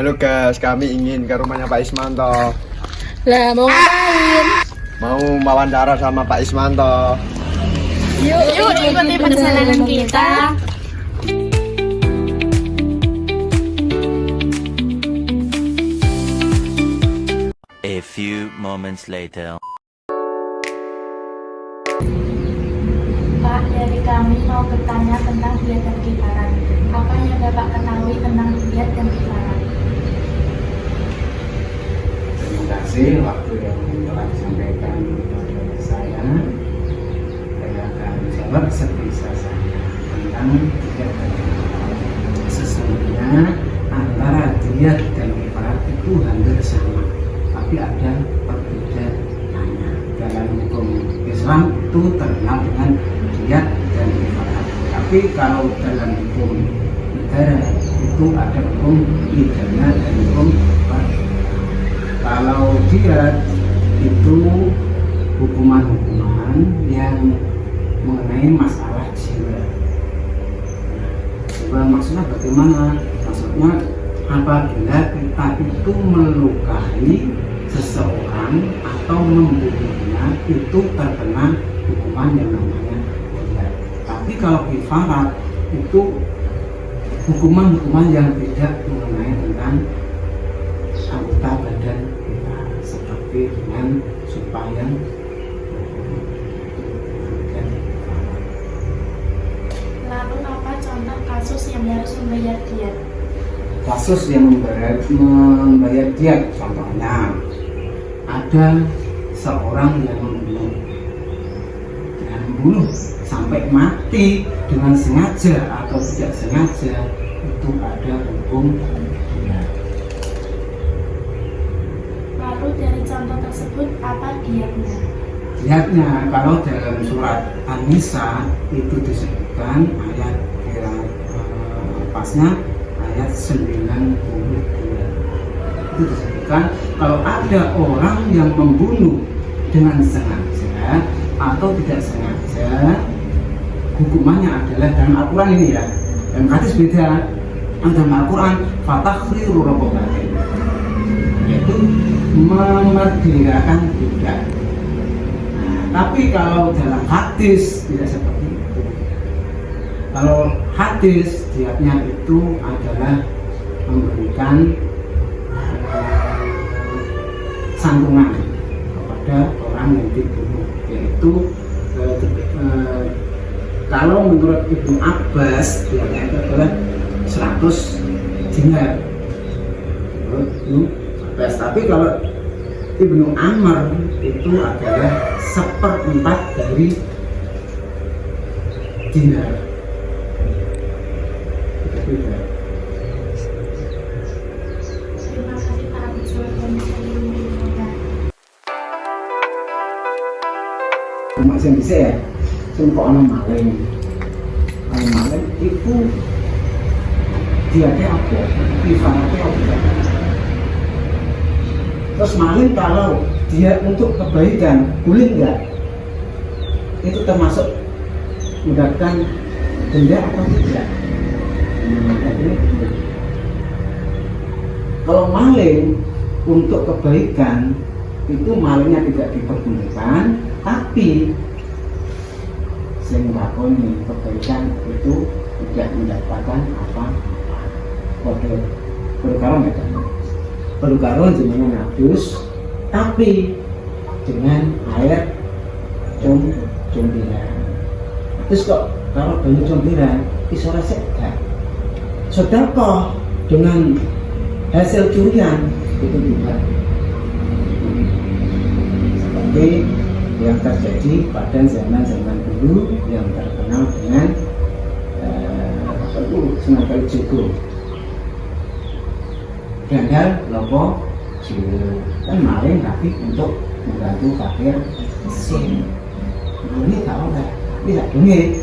Halo guys, kami ingin ke rumahnya Pak Ismanto. Lah mau ngapain? Mau wawancara sama Pak Ismanto. Yuk ikuti perjalanan kita. A few moments later. Pak, dari kami mau bertanya tentang diet dan kiparan. Apa yang Bapak ketahui tentang diet dan kiparan? Terima kasih waktu yang telah disampaikan kepada saya. Saya akan jawab sebisa saya tentang diet dan kiparat. Sesungguhnya antara diet dan kiparat itu hampir sama, tapi ada perbedaannya. Dalam hukum Islam itu terkenal dengan diet dan kiparat. Tapi kalau dalam hukum negara itu ada hukum pidana dan hukum kiparat. Kalau diet itu hukuman-hukuman yang mengenai masalah jiwa. Jiwa maksudnya bagaimana? Maksudnya apabila kita itu melukai seseorang atau membunuhnya, itu terkena hukuman yang namanya diet. Tapi kalau kifarat itu hukuman-hukuman yang tidak mengenai tentang anggota badan kita, seperti dengan supaya Lalu apa contoh kasus yang harus membayar diet? kasus yang membayar diet, contohnya ada seorang yang membunuh sampai mati dengan sengaja atau tidak sengaja, itu ada hukum diet. Lalu dari contoh tersebut apa dietnya? Dietnya kalau dalam surat An-Nisa itu disebutkan ayat pasnya ayat 92, itu disebutkan kalau ada orang yang membunuh dengan sengaja atau tidak sengaja, hukumannya adalah dalam Al-Quran ini ya, dalam hadis beda. Dalam Al-Quran fatakhriru raqabatin, yaitu memerdekakan budak. Tapi kalau dalam hadis tidak seperti itu. Kalau hadis dietnya itu adalah memberikan santunan kepada orang yang dibunuh, yaitu kalau menurut Ibnu Abbas dietnya itu adalah 100 dinar. Menurut Ibnu Abbas. Tapi kalau Ibnu Amr itu adalah 1/4 dari dinar. Beda. Terima kasih Pak Abdul dan Cuma yang bisa ya, kok ono maling. Maling itu dietnya apa? Kifaratnya apa? Terus maling kalau dia untuk kebaikan, boleh enggak? Itu termasuk mendapatkan denda atau tidak? Kalau maling untuk kebaikan, itu malingnya tidak diperbolehkan, tapi yang lakoni kebaikan itu tidak mendapatkan apa-apa. Perlu karon ya kan? Perlu karon jenengan ngadus, tapi dengan air combiran. Terus kok kalau banyu combiran bisa resek gak? Sedekah dengan hasil curian itu tidak. Seperti yang terjadi pada zaman-zaman dulu yang terkenal dengan Sunan Kalijogo, gandal lopo jiwa, kan maling tapi untuk membantu fakir miskin. Ini tak oleh, tidak duit.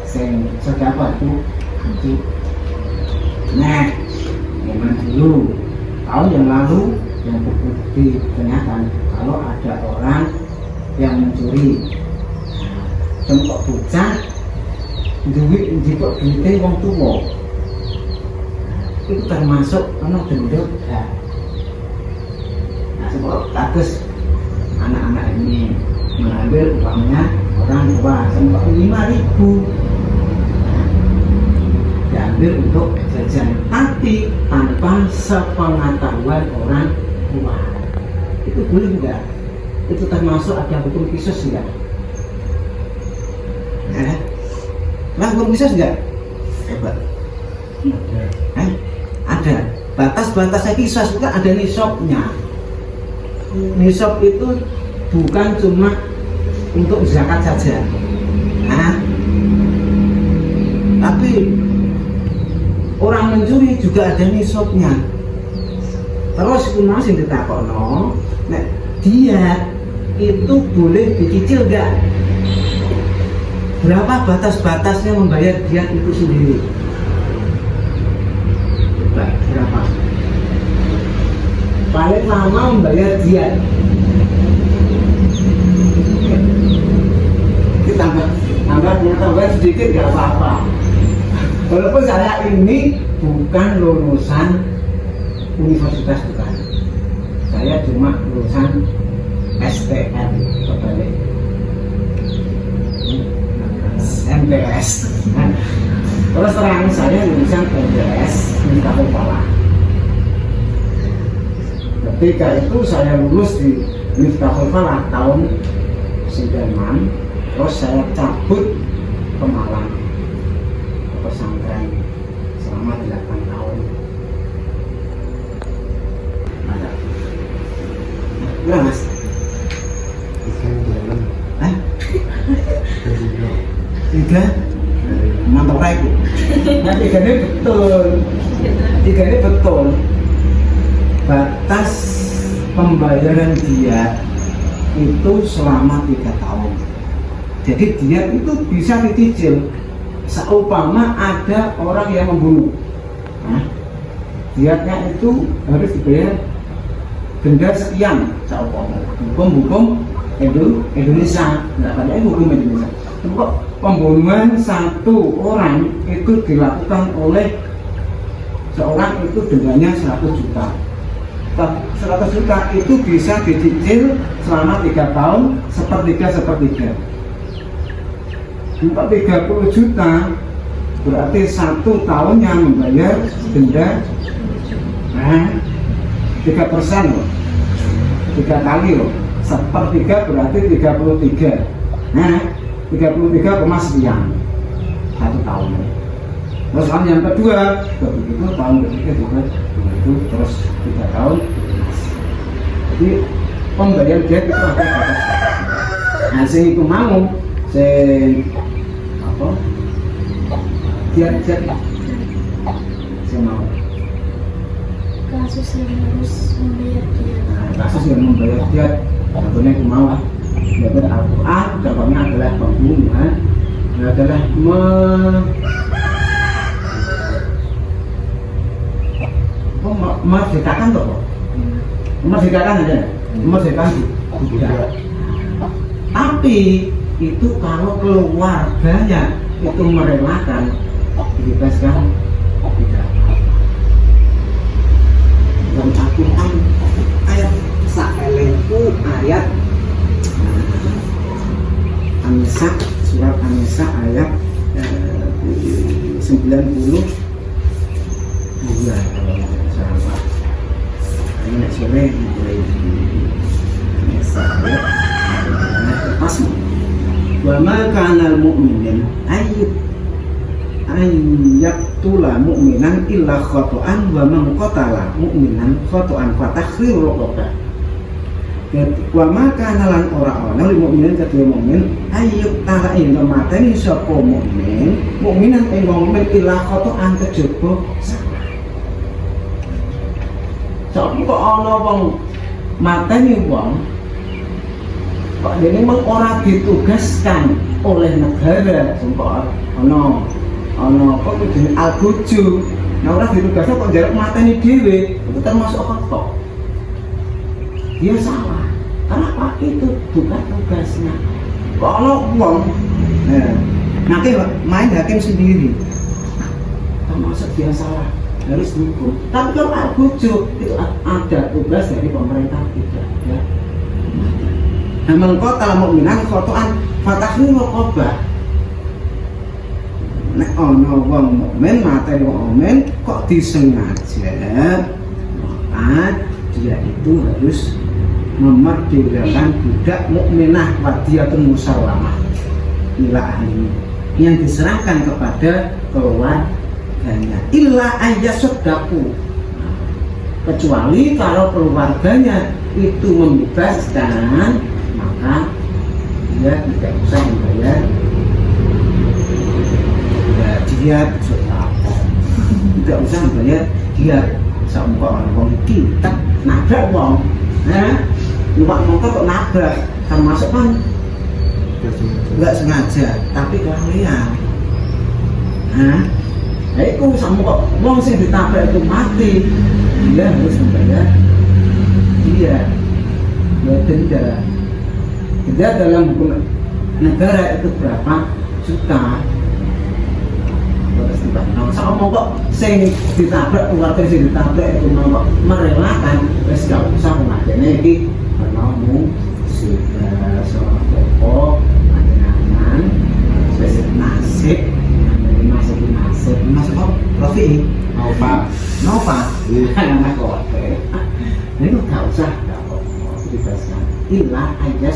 Sen sedekah itu. Nah, zaman dulu, tahun yang lalu yang terbukti ternyata kalau ada orang yang mencuri, cempok bocah duit njipuk duite wong tuwa. itu termasuk ono denda. Nah, sebab kados anak-anak ini mengambil uangnya orang tua sampai 5.000 diambil untuk jajan, tapi tanpa sepengetahuan orang tua. Itu boleh enggak? Itu termasuk ada hukum kisos enggak? Nah, hukum kisos enggak? Hebat. Ada batas-batasnya kisos, itu ada nisabnya. Nisab itu bukan cuma untuk zakat saja, tapi orang mencuri juga ada nisabnya. Terus masih ditakono, nek dia itu boleh dicicil enggak? Berapa batas-batasnya membayar dia itu sendiri? Berapa? Paling lama membayar dia. Kita tambah sedikit nggak apa-apa. Walaupun saya ini bukan lulusan universitas, bukan. Saya cuma lulusan STM, kebalik MTS. Terus terang saya lulusan MTS Miftahul Falah. Ketika itu saya lulus di Miftahul Falah tahun 96, terus saya cabut ke Malang ke pesantren selama 8 tahun. Ada. Berapa mas? 3? Mantap lagi. Nah 3 ini betul. 3 ini betul. Batas pembayaran dia itu selama 3 tahun. Jadi dia itu bisa dicicil. Seumpama ada orang yang membunuh, dianya itu harus dibayar denda sekian. Seumpama hukum Indonesia, nggak ada hukum Indonesia. Kok pembunuhan 1 orang itu dilakukan oleh seorang itu dendanya 100 juta. 100 juta itu bisa dicicil selama 3 tahun, sepertiga. Untuk 30 juta berarti 1 tahun yang membayar denda 3% loh, 3 kali loh, sepertiga berarti 33. 33, sekian 1 tahun. Terus tahun yang kedua begitu, tahun ketiga juga begitu, terus 3 tahun. Jadi pembayaran dia itu ada batas. Nah, sing itu mau dia mau Kasus yang harus membayar dia. kasus yang membayar dia, contohnya aku mau belajar Al-Quran, contohnya adalah pembunuhan, adalah memerdekakan toh, memerdekakan aja, memerdekakan tidak. Tapi itu kalau keluarganya itu merelakan, dibebaskan tidak. Dan Al-Quran ayat saelengku ayat An-Nisa, surat An-Nisa ayat 90 kalau tidak salah. Ini sore mulai An-Nisa ayat pas. Wa ma kana al-mu'minin ayyaqtula mu'minan illa khata'an wa man qatala mu'minan khata'an fa takhriru raqabah. Wa ma kana lan ora ana lil mukminin kedue mukmin ayyaqtala ing mateni sapa mukminan ing mukmin illa khata'an kejaba salah. Sok kok ana wong mateni wong kok dene mung ora ditugaskan oleh negara, sumpah ana kok jenenge algojo. Nah ora ditugaskan kok njaluk mateni dhewe, itu termasuk apa? Dia salah. Karena itu bukan tugasnya. Kalau uang, nanti main hakim sendiri, termasuk dia salah. harus hukum. Tapi kalau ada bujuk itu ada tugas dari pemerintah tidak ya. Nah mengkota mukminan khotoan fatahnu raqabah. Nek ana wong mukmin materi wong mukmin kok disengaja, maka dia itu harus memerdekakan budak mukminah wadiyatun musawamah ila ahli yang diserahkan kepada keluarganya illa ayyasuddaku, kecuali kalau keluarganya itu membebaskan maka dia tidak usah membayar dia tidak usah membayar dia sampai orang kita nabrak wong numpak motor kok nabrak termasuk kan nggak sengaja tapi kelalaian. Nah itu sama kok wong sing ditabrak itu mati dia harus membayar dia denda dalam hukum negara itu berapa juta. Sama kok sing ditabrak keluarga sing ditabrak itu mau merelakan wis gak usah pemakaiannya iki karena sudah seorang tokoh aman wis nasib nasib kok Rafi Nova anak kok ini gak usah dibahas ilah aja